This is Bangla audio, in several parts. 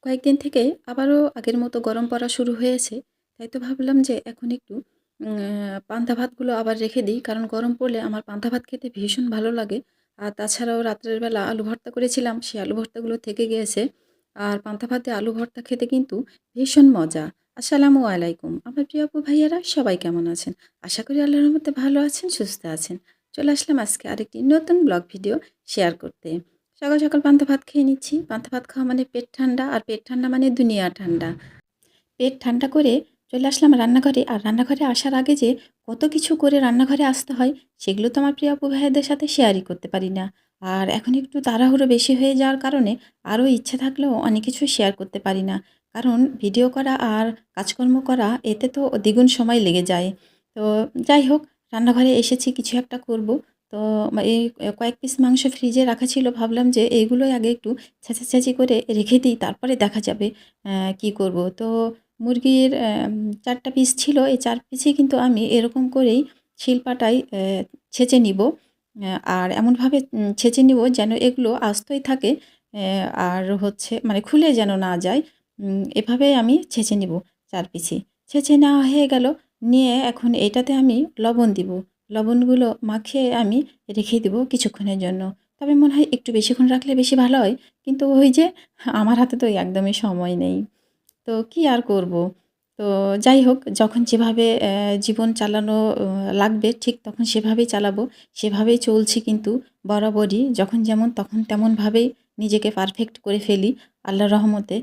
কয়েকদিন থেকে আবারও আগের মতো গরম পড়া শুরু হয়েছে। তাই তো ভাবলাম যে এখন একটু পান্তা ভাতগুলো আবার রেখে দিই। কারণ গরম পড়লে আমার পান্তা ভাত খেতে ভীষণ ভালো লাগে। আর তাছাড়াও রাত্রের বেলা আলু ভর্তা করেছিলাম, সেই আলু ভর্তাগুলো থেকে গিয়েছে। আর পান্তা ভাতে আলু ভর্তা খেতে কিন্তু ভীষণ মজা। আসসালামু আলাইকুম। আমার প্রিয় আপু ভাইয়ারা সবাই কেমন আছেন? আশা করি আল্লাহর রহমতে ভালো আছেন, সুস্থ আছেন। চলে আসলাম আজকে আরেকটি নতুন ব্লগ ভিডিও শেয়ার করতে। সকাল, সকাল পান্তা ভাত খেয়ে নিচ্ছি। পান্তা ভাত খাওয়া মানে পেট ঠান্ডা, আর পেট ঠান্ডা মানে দুনিয়া ঠান্ডা। পেট ঠান্ডা করে চলে আসলাম রান্নাঘরে। আর রান্নাঘরে আসার আগে যে কত কিছু করে রান্নাঘরে আসতে হয়, সেগুলো তো আমার প্রিয় আপু ভাইয়াদের সাথে শেয়ারই করতে পারি না। আর এখন একটু তাড়াহুড়ো বেশি হয়ে যাওয়ার কারণে আরও ইচ্ছে থাকলেও অনেক কিছুই শেয়ার করতে পারি না। কারণ ভিডিও করা আর কাজকর্ম করা এতে তো দ্বিগুণ সময় লেগে যায়। তো যাই হোক, রান্নাঘরে এসেছি, কিছু একটা করব। তো এই কয়েক পিস মাংস ফ্রিজে রাখা ছিল। ভাবলাম যে এইগুলোই আগে একটু ছেঁচাছেঁচি করে রেখে দিই, তারপরে দেখা যাবে কি করব। তো মুরগির ৪ টা পিস ছিল। এই ৪ পিসই কিন্তু আমি এরকম করেই শিলপাটায় ছেঁচে নিব। আর এমনভাবে ছেঁচে নিব যেন এগুলো আস্তই থাকে, আর হচ্ছে মানে খুলে যেন না যায়। এভাবে আমি ছেঁচে নিব ৪ পিসই। ছেঁচে নেওয়া হয়ে গেল। নিয়ে এখন এটাতে আমি লবণ দিব। লবণগুলো মাখিয়ে আমি রেখে দেব কিছুক্ষণের জন্য। তবে মনে হয় একটু বেশিক্ষণ রাখলে বেশি ভালো হয়। কিন্তু ওই যে আমার হাতে তো একদমই সময় নেই। তো কি আর করব? তো যাই হোক, যখন যেভাবে জীবন চালানো লাগবে ঠিক তখন সেভাবেই চালাবো। সেভাবেই চলছি কিন্তু বরাবরই। যখন যেমন তখন তেমনভাবেই নিজেকে পারফেক্ট করে ফেলি আল্লাহর রহমতে।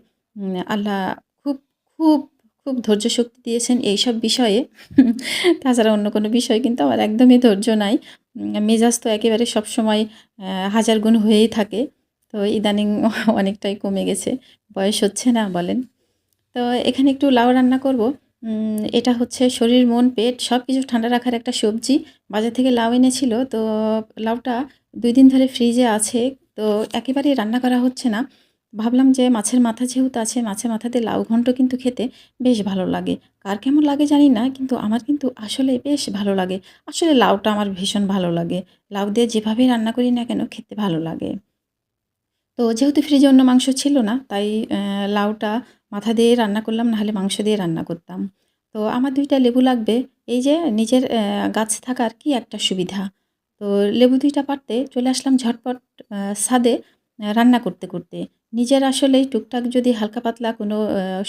আল্লাহ খুব, খুব, খুব ধৈর্য শক্তি দিয়েছেন এইসব বিষয়ে। তাছাড়া অন্য কোনো বিষয়ে কিন্তু আমার একদমই ধৈর্য নাই। মেজাজ তো একেবারে সবসময় হাজার গুণ হয়েই থাকে। তো ইদানিং অনেকটাই কমে গেছে। বয়স হচ্ছে না বলেন? তো এখানে একটু লাউ রান্না করব। এটা হচ্ছে শরীর, মন, পেট সবকিছু ঠান্ডা রাখার একটা সবজি। বাজার থেকে লাউ এনেছিল। তো লাউটা ২ দিন ধরে ফ্রিজে আছে। তো একেবারেই রান্না করা হচ্ছে না। ভাবলাম যে মাছের মাথা যেহেতু আছে, মাছের মাথা দিয়ে লাউ ঘন্ট কিন্তু খেতে বেশ ভালো লাগে। কার কেমন লাগে জানি না, কিন্তু আমার কিন্তু আসলে বেশ ভালো লাগে। আসলে লাউটা আমার ভীষণ ভালো লাগে। লাউ দিয়ে যেভাবেই রান্না করি না কেন খেতে ভালো লাগে। তো যেহেতু ফ্রিজে অন্য মাংস ছিল না, তাই লাউটা মাথা দিয়ে রান্না করলাম, নাহলে মাংস দিয়ে রান্না করতাম। তো আমার ২ টা লেবু লাগবে। এই যে নিজের গাছ থাকার কি একটা সুবিধা। তো লেবু ২ টা পাড়তে চলে আসলাম ঝটপট ছাদে রান্না করতে, করতে। নিজের আসলেই টুকটাক যদি হালকা পাতলা কোনো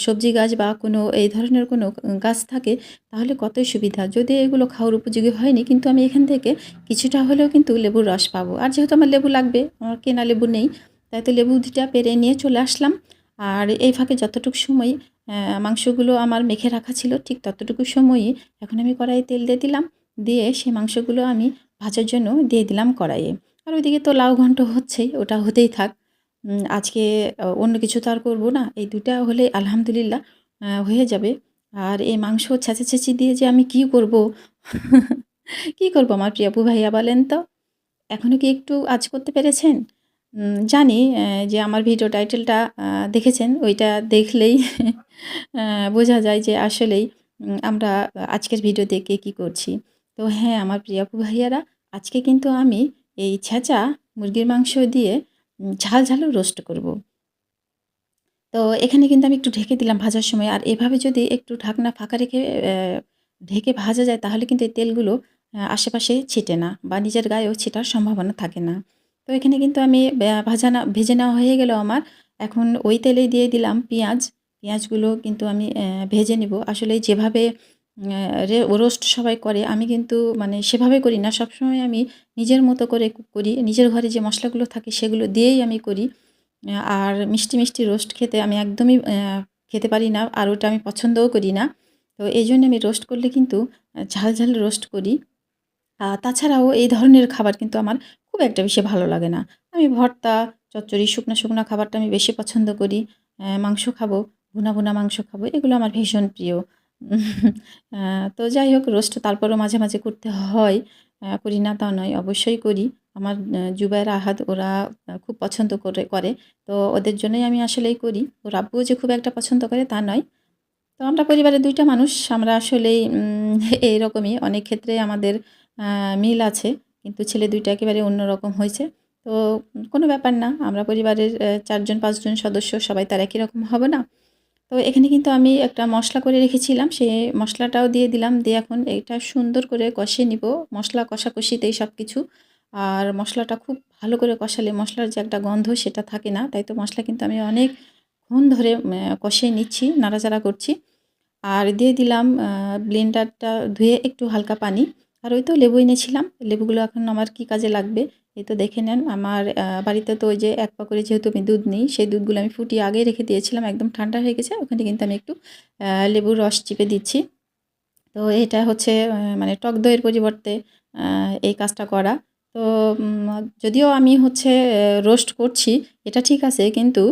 সবজি গাছ বা কোনো এই ধরনের কোনো গাছ থাকে, তাহলে কতই সুবিধা। যদিও এগুলো খাওয়ার উপযোগী হয়নি, কিন্তু আমি এখান থেকে কিছুটা হলেও কিন্তু লেবুর রস পাবো। আর যেহেতু আমার লেবু লাগবে, আমার কেনা লেবু নেই। তাই তো লেবু ২ টা পেড়ে নিয়ে চলে আসলাম। আর এই ফাঁকে যতটুকু সময় মাংসগুলো আমার মেখে রাখা ছিল, ঠিক ততটুকু সময়ই এখন আমি কড়াইয়ে তেল দিয়ে দিলাম। দিয়ে সেই মাংসগুলো আমি ভাজার জন্য দিয়ে দিলাম কড়াইয়ে। আর ওইদিকে তো লাউ ঘন্ট হচ্ছেই, ওটা হতেই থাক। আজকে অন্য কিছু তো আর করব না। এই ২ টা হলেই আলহামদুলিল্লাহ হয়ে যাবে। আর এই মাংস ছেঁচাছেঁচি দিয়ে যে আমি কি করব? কি করব আমার প্রিয় আপু ভাইয়া বলেন তো? এখনো কি একটু আঁচ করতে পেরেছেন? জানি যে আমার ভিডিও টাইটেলটা দেখেছেন। ওইটা দেখলেই বোঝা যায় যে আসলেই আমরা আজকের ভিডিওতে কে কী করছি। তো হ্যাঁ, আমার প্রিয় আপু ভাইয়ারা, আজকে কিন্তু আমি এই ছেঁচা মুরগির মাংস দিয়ে ঝাল, ঝালু রোস্ট করব। তো এখানে কিন্তু আমি একটু ঢেকে দিলাম ভাজার সময়। আর এভাবে যদি একটু ঢাকনা ফাঁকা রেখে ঢেকে ভাজা যায়, তাহলে কিন্তু এই তেলগুলো আশেপাশে ছিটে না বা নিজের গায়েও ছিটার সম্ভাবনা থাকে না। তো এখানে কিন্তু আমি ভেজে নেওয়া হয়ে গেল আমার। এখন ওই তেলেই দিয়ে দিলাম পেঁয়াজ। পেঁয়াজগুলো কিন্তু আমি ভেজে নিব। আসলে যেভাবে রোস্ট সবাই করে, আমি কিন্তু মানে সেভাবে করি না। সবসময় আমি নিজের মতো করে করি। নিজের ঘরে যে মসলাগুলো থাকে সেগুলো দিয়েই আমি করি। আর মিষ্টি, মিষ্টি রোস্ট খেতে আমি একদমই খেতে পারি না। আর ওটা আমি পছন্দও করি না। তো এইজন্য আমি রোস্ট করলে কিন্তু ঝাল, ঝাল রোস্ট করি। তাছাড়াও এই ধরনের খাবার কিন্তু আমার খুব একটা বেশি ভালো লাগে না। আমি ভর্তা, চচ্চড়ি, শুকনা, শুকনা খাবারটা আমি বেশি পছন্দ করি। মাংস খাবো, ভুনা, ভুনা মাংস খাবো। এগুলো আমার ভীষণ প্রিয়। তো যাই হোক, রোস্ট তারপরেও মাঝে, মাঝে করতে হয়। করি না তা নয়, অবশ্যই করি। আমার জুবায়ের, আহাদ ওরা খুব পছন্দ করে। তো ওদের জন্যই আমি আসলেই করি। ওর আব্বুও যে খুব একটা পছন্দ করে তা নয়। তো আমরা পরিবারে ২ টা মানুষ। আমরা আসলেই এইরকমই। অনেক ক্ষেত্রে আমাদের আ মিল আছে। কিন্তু ছেলে ২ টা একেবারে অন্যরকম হয়েছে। তো কোনো ব্যাপার না। আমরা পরিবারের ৪ জন ৫ জন সদস্য সবাই তো আর একই রকম হবে না। তো এখানে কিন্তু আমি একটা মশলা করে রেখেছিলাম। সেই মশলাটাও দিয়ে দিলাম। দিয়ে এখন এটা সুন্দর করে কষিয়ে নিব। মশলা কষাকষিতেই সবকিছু। আর মশলাটা খুব ভালো করে কষালে মশলার যে একটা গন্ধ সেটা থাকে না। তাই তো মশলা কিন্তু আমি অনেকক্ষণ ধরে কষিয়ে নিচ্ছি, নাড়াচাড়া করছি। আর দিয়ে দিলাম ব্লেন্ডারটা ধুয়ে একটু হালকা পানি। আর ওই তো লেবু এনেছিলাম। লেবুগুলো এখন আমার কি কাজে লাগবে এই তো দেখে নেন। আমার বাড়িতে তো ওই যে ১ পা করে যেহেতু আমি দুধ নিই, সেই দুধগুলো আমি ফুটিয়ে আগেই রেখে দিয়েছিলাম। একদম ঠান্ডা হয়ে গেছে। ওখানে কিন্তু আমি একটু লেবুর রস চিপে দিচ্ছি। তো এটা হচ্ছে মানে টক দইয়ের পরিবর্তে আ এই কাজটা করা। তো যদিও আমি হচ্ছে রোস্ট করছি, এটা ঠিক আছে কিন্তু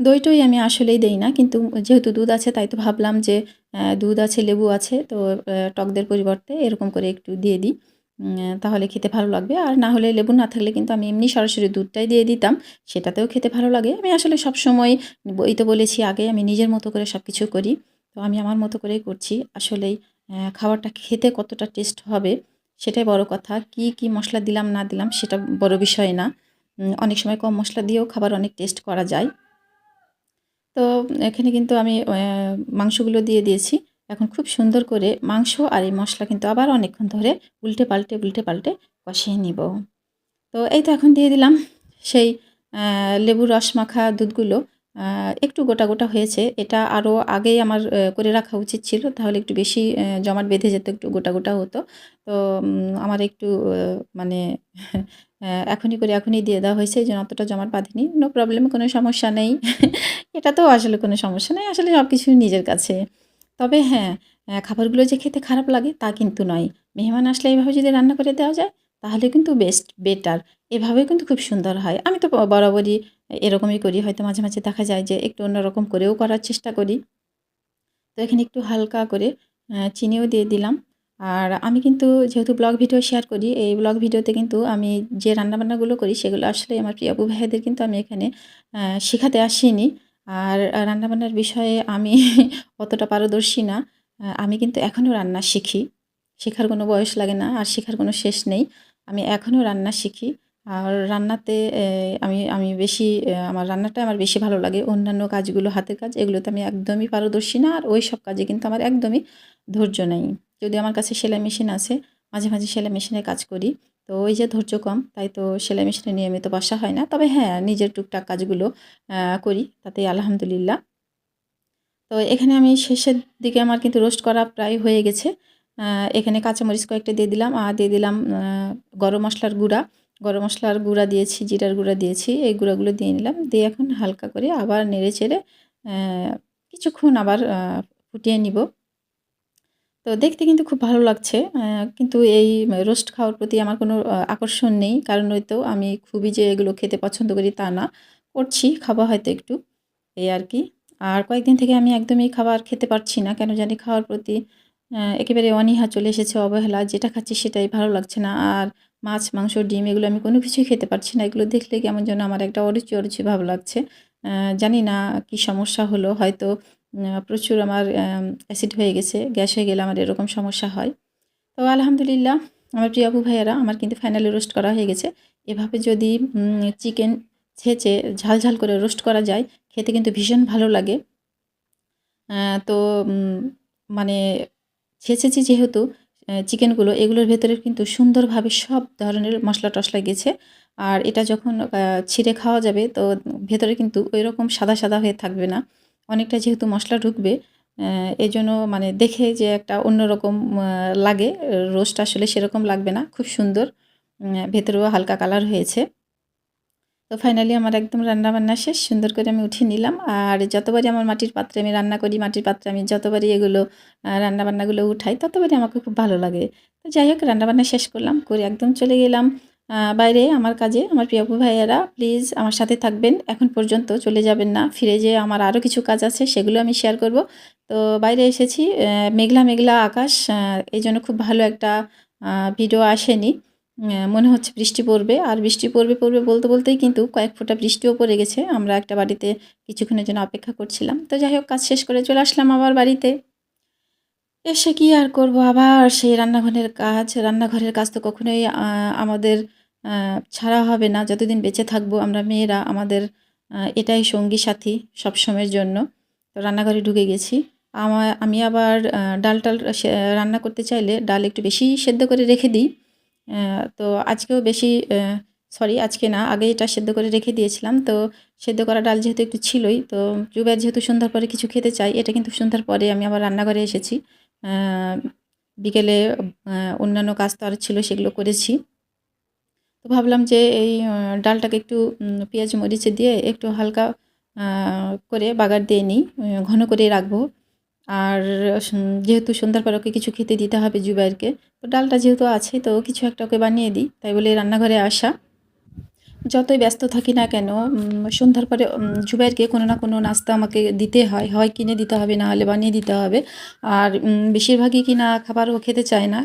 দই-টই আমি আসলেই দেই না। কিন্তু যেহেতু দুধ আছে তাই তো ভাবলাম যে দুধ আছে, লেবু আছে তো টক দইয়ের পরিবর্তে এরকম করে একটু দিয়ে দিই। তাহলে খেতে ভালো লাগবে। আর না হলে লেবু না থাকলে কিন্তু আমি এমনি সরাসরি দুধটাই দিয়ে দিতাম। সেটাতেও খেতে ভালো লাগে। আমি আসলে সবসময় এই তো বলেছি আগেই আমি নিজের মতো করে সবকিছু করি। তো আমি আমার মতো করেই করছি। আসলেই খাবারটা খেতে কতটা টেস্ট হবে সেটাই বড় কথা। কি মসলা দিলাম না দিলাম সেটা বড় বিষয় না। অনেক সময় কম মসলা দিয়েও খাবার অনেক টেস্ট করা যায়। তো এখানে কিন্তু আমি মাংসগুলো দিয়ে দিয়েছি। এখন খুব সুন্দর করে মাংস আর এই মসলা কিন্তু আবার অনেকক্ষণ ধরে উল্টে পাল্টে কষিয়ে নিব। তো এই তো এখন দিয়ে দিলাম সেই লেবুর রস মাখা দুধগুলো। একটু গোটা হয়েছে। এটা আরও আগেই আমার করে রাখা উচিত ছিল। তাহলে একটু বেশি জমাট বেঁধে যেত, একটু গোটা হতো। তো আমার একটু মানে এখনই করে এখনই দিয়ে দেওয়া হয়েছে। এইজন্য অতটা জমাট বাঁধেনি। নো প্রবলেম, কোনো সমস্যা নেই। এটাতেও আসলে কোনো সমস্যা নেই। আসলে সবকিছু নিজের কাছে। তবে হ্যাঁ, খাবারগুলো যে খেতে খারাপ লাগে তা কিন্তু নয়। মেহমান আসলে এভাবে যদি রান্না করে দেওয়া যায় তাহলে কিন্তু বেটার। এভাবেও কিন্তু খুব সুন্দর হয়। আমি তো বরাবরই এরকমই করি। হয়তো মাঝে মাঝে দেখা যায় যে একটু অন্যরকম করেও করার চেষ্টা করি। তো এখানে একটু হালকা করে চিনিও দিয়ে দিলাম। আর আমি কিন্তু যেহেতু ব্লগ ভিডিও শেয়ার করি, এই ব্লগ ভিডিওতে কিন্তু আমি যে রান্নাবান্নাগুলো করি সেগুলো আসলে আমার প্রিয় আপু ভাইয়াদের কিন্তু আমি এখানে শিখাতে আসিনি। আর রান্নাবান্নার বিষয়ে আমি অতটা পারদর্শী না। আমি কিন্তু এখনও রান্না শিখি। শেখার কোনো বয়স লাগে না আর শেখার কোনো শেষ নেই। আমি এখনও রান্না শিখি। আর রান্নাতে আমি আমি বেশি আমার রান্নাটা আমার বেশি ভালো লাগে। অন্যান্য কাজগুলো হাতের কাজ এগুলোতে আমি একদমই পারদর্শী না। আর ওইসব কাজে কিন্তু আমার একদমই ধৈর্য নেই। যদিও আমার কাছে সেলাই মেশিন আছে। মাঝে মাঝে সেলাই মেশিনে কাজ করি। তো ওই যে ধৈর্য কম তাই তো সেলাই মেশিনে নিয়মিত বসা হয় না। তবে হ্যাঁ, নিজের টুকটাক কাজগুলো করি। তাতেই আলহামদুলিল্লাহ। তো এখানে আমি শেষের দিকে আমার কিন্তু রোস্ট করা প্রায় হয়ে গেছে। আ এখানে কাঁচামরিচ কয়েকটা দিয়ে দিলাম। আর দিয়ে দিলাম গরম মসলার গুঁড়া। গরম মসলার গুঁড়া দিয়েছি, জিরার গুঁড়া দিয়েছি। এই গুঁড়াগুলো দিয়ে নিলাম। দিয়ে এখন হালকা করে আবার নেড়েচেড়ে কিছুক্ষণ আবার ফুটিয়ে নিব। তো দেখতে কিন্তু খুব ভালো লাগছে। কিন্তু এই রোস্ট খাওয়ার প্রতি আমার কোনো আকর্ষণ নেই। কারণ ওই তো আমি খুবই যে এগুলো খেতে পছন্দ করি তা না। করছি, খাবো হয়তো একটু, এই আরকি। আর কয়েকদিন থেকে আমি একদমই খাবার খেতে পারছি না। কেন জানি খাওয়ার প্রতি একেবারে অনীহা চলে এসেছে, অবহেলা। যেটা খাচ্ছি সেটাই ভালো লাগছে না। আর মাছ, মাংস, ডিম এগুলো আমি কোনো কিছুই খেতে পারছি না। এগুলো দেখলে কেমন যেন আমার একটা অরুচি ভাব লাগছে। জানি না কি সমস্যা হলো। হয়তো প্রচুর আমার অ্যাসিড হয়ে গেছে। গ্যাস হয়ে গেলে আমার এরকম সমস্যা হয়। তো আলহামদুলিল্লাহ আমার প্রিয় আপু ভাইয়ারা আমার কিন্তু ফাইনালি রোস্ট করা হয়ে গেছে। এভাবে যদি চিকেন ছেঁচে ঝাল করে রোস্ট করা যায়, খেতে কিন্তু ভীষণ ভালো লাগে। তো মানে ছেঁচেছি যেহেতু চিকেনগুলো এগুলোর ভেতরে কিন্তু সুন্দরভাবে সব ধরনের মশলা-টশলা গেছে। আর এটা যখন ছিঁড়ে খাওয়া যাবে তো ভেতরে কিন্তু ঐরকম সাদা হয়ে থাকবে না। অনেকটা যেহেতু মশলা ঢুকবে এজন্য মানে দেখে যে একটা অন্যরকম লাগে। রোস্ট আসলে সেরকম লাগবে না। খুব সুন্দর ভেতরেও হালকা কালার হয়েছে। তো ফাইনালি আমার একদম রান্না-বান্না শেষ। সুন্দর করে আমি উঠিয়ে নিলাম। আর যতবারই আমার মাটির পাত্রে আমি রান্না করি, মাটির পাত্রে আমি যতবারই এগুলো রান্নাবান্নাগুলো উঠাই, ততবারই আমাকে খুব ভালো লাগে। তো যাই হোক রান্নাবান্না শেষ করলাম। করে একদম চলে গেলাম বাইরে আমার কাজে। আমার প্রিয় আপু ভাইয়েরা প্লিজ আমার সাথে থাকবেন। এখন পর্যন্ত চলে যাবেন না। ফিরে যেয়ে আমার আরও কিছু কাজ আছে সেগুলো আমি শেয়ার করব। তো বাইরে এসেছি মেঘলা আকাশ। এইজন্য খুব ভালো একটা ভিডিও আসেনি। মনে হচ্ছে বৃষ্টি পড়বে। আর বৃষ্টি পড়বে বলতেই কিন্তু কয়েক ফোঁটা বৃষ্টিও পড়ে গেছে। আমরা একটা বাড়িতে কিছুক্ষণের জন্য অপেক্ষা করছিলাম। তো যাই হোক কাজ শেষ করে চলে আসলাম আবার বাড়িতে। এসে কি আর করব আবার সেই রান্নাঘরের কাজ। রান্নাঘরের কাজ তো কখনোই আমাদের ছাড়া হবে না যতদিন বেঁচে থাকবো আমরা মেয়েরা। আমাদের এটাই সঙ্গী সাথী সবসময়ের জন্য। তো রান্নাঘরে ঢুকে গেছি। আমি আবার ডাল-টাল রান্না করতে চাইলে ডাল একটু বেশি সেদ্ধ করে রেখে দিই। তো আজকেও বেশি সরি আজকে না, আগে এটা সেদ্ধ করে রেখে দিয়েছিলাম। তো সেদ্ধ করা ডাল যেহেতু একটু ছিলই, তো জুবাইর যেহেতু সন্ধ্যার পরে কিছু খেতে চাই, এটা কিন্তু সন্ধ্যার পরে আমি আবার রান্নাঘরে এসেছি। আ বিকেলে অন্যান্য কাজ তো আরও ছিল, সেগুলো করেছি। তো ভাবলাম যে এই ডালটাকে একটু পেঁয়াজ মরিচ দিয়ে একটু হালকা আ করে বাগার দিয়ে নিই, ঘন করে রাখবো। আর যেহেতু সন্ধ্যার পর ওকে কিছু খেতে দিতে হবে জুবাইরকে, তো ডালটা যেহেতু আছে তো কিছু একটা ওকে বানিয়ে দিই, তাই বলে রান্নাঘরে আসা। যতই ব্যস্ত থাকি না কেন সন্ধ্যার পরে জুবাইরকে কোনো না কোনো নাস্তা আমাকে দিতে হয়। হয় কিনে দিতে হবে, না হলে বানিয়ে দিতে হবে। আর বেশিরভাগই কিনা খাবার ও খেতে চায় না।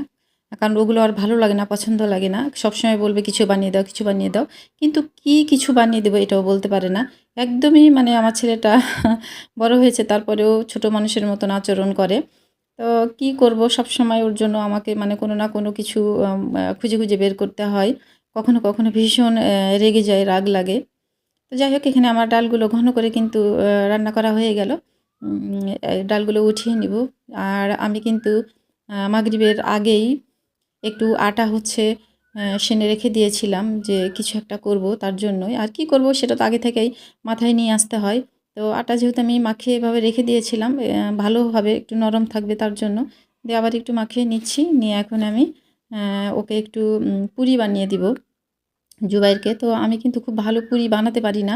কারণ ওগুলো আর ভালো লাগে না, পছন্দ লাগে না। সবসময় বলবে কিছু বানিয়ে দাও, কিছু বানিয়ে দাও। কিন্তু কি কিছু বানিয়ে দেবো এটাও বলতে পারে না। একদমই মানে আমার ছেলেটা বড় হয়েছে, তারপরেও ছোট মানুষের মতন আচরণ করে। তো কি করব, সবসময় ওর জন্য আমাকে মানে কোনো না কোনো কিছু খুঁজে, খুঁজে বের করতে হয়। কখনো, কখনো ভীষণ রেগে যায়, রাগ লাগে। তো যাই হোক, এখানে আমার ডালগুলো ঘন করে কিন্তু রান্না করা হয়ে গেল। ডালগুলো উঠিয়ে নিব। আর আমি কিন্তু মাগরিবের আগেই একটু আটা হচ্ছে সেনে রেখে দিয়েছিলাম যে কিছু একটা করব তার জন্যই। আর কি করব সেটা তো আগে থেকেই মাথায় নিয়ে আসতে হয়। তো আটা যেহেতু আমি মাখিয়ে এভাবে রেখে দিয়েছিলাম, ভালোভাবে একটু নরম থাকবে তার জন্য। দিয়ে আবার একটু মাখিয়ে নিচ্ছি। নিয়ে এখন আমি ওকে একটু পুরি বানিয়ে দিব জুবাইরকে। তো আমি কিন্তু খুব ভালো পুরি বানাতে পারি না।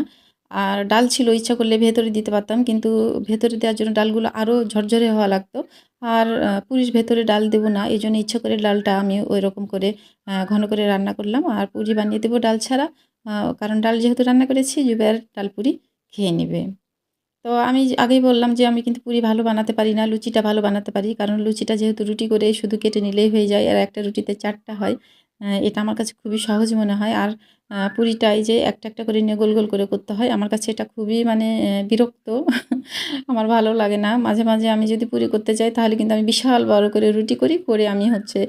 আর ডাল ছিল, ইচ্ছা করলে ভেতরে দিতে পারতাম। কিন্তু ভেতরে দেওয়ার জন্য ডালগুলো আরও ঝরঝরে হওয়া লাগতো। আর পুরির ভেতরে ডাল দেবো না। এজন্য ইচ্ছা করে ডালটা আমি ওইরকম করে ঘন করে রান্না করলাম। আর পুরি বানিয়ে দেবো ডাল ছাড়া। আ কারণ ডাল যেহেতু রান্না করেছি, জুবাইর ডাল পুরি খেয়ে নেবে। তো আমি আগেই বললাম যে আমি কিন্তু পুরি ভালো বানাতে পারি না, লুচিটা ভালো বানাতে পারি। কারণ লুচিটা যেহেতু রুটি করে শুধু কেটে নিলেই হয়ে যায়, আর একটা রুটিতে ৪ টা হয়। এটা আমার কাছে খুবই সহজ মনে হয়। আর পুরিটা এই যে একটা, একটা করে নিয়ে গোল, গোল করে করতে হয়। আমার কাছে এটা খুবই মানে বিরক্ত। আমার ভালো লাগে না। মাঝে, মাঝে আমি যদি পুরি করতে যাই তাহলে কিন্তু আমি বিশাল বড় করে রুটি করি। করে আমি হচ্ছে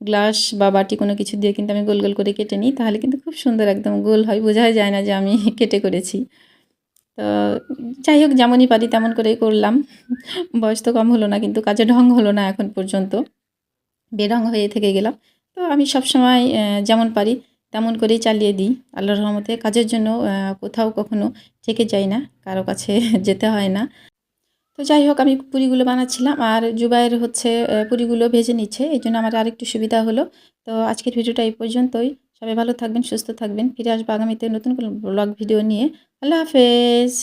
গ্লাস বা বাটি কোনো কিছু দিয়ে কিন্তু আমি গোল, গোল করে কেটে নিই। তাহলে কিন্তু খুব সুন্দর একদম গোল হয়। বোঝাই যায় না যে আমি কেটে করেছি। তো যাই হোক, যেমনই পারি তেমন করেই করলাম। বয়স তো কম হলো না, কিন্তু কাজের ঢং হলো না এখন পর্যন্ত। বেঢং হয়ে থেকে গেলাম। তো আমি সবসময় যেমন পারি তেমন করেই চালিয়ে দিই। আল্লাহর রহমতে কাজের জন্য কোথাও কখনো থেকে যাই না। কারো কাছে যেতে হয় না। তো যাই হোক, আমি পুরিগুলো বানাচ্ছিলাম আর জুবায়ের হচ্ছে পুরিগুলো ভেজে নিচ্ছে। এজন্য আমার আরেকটু সুবিধা হলো। তো আজকের ভিডিওটা এই পর্যন্তই। সবাই ভালো থাকবেন, সুস্থ থাকবেন। ফিরে আসবো আগামীতে নতুন কোনো ব্লগ ভিডিও নিয়ে। আল্লাহ হাফেজ।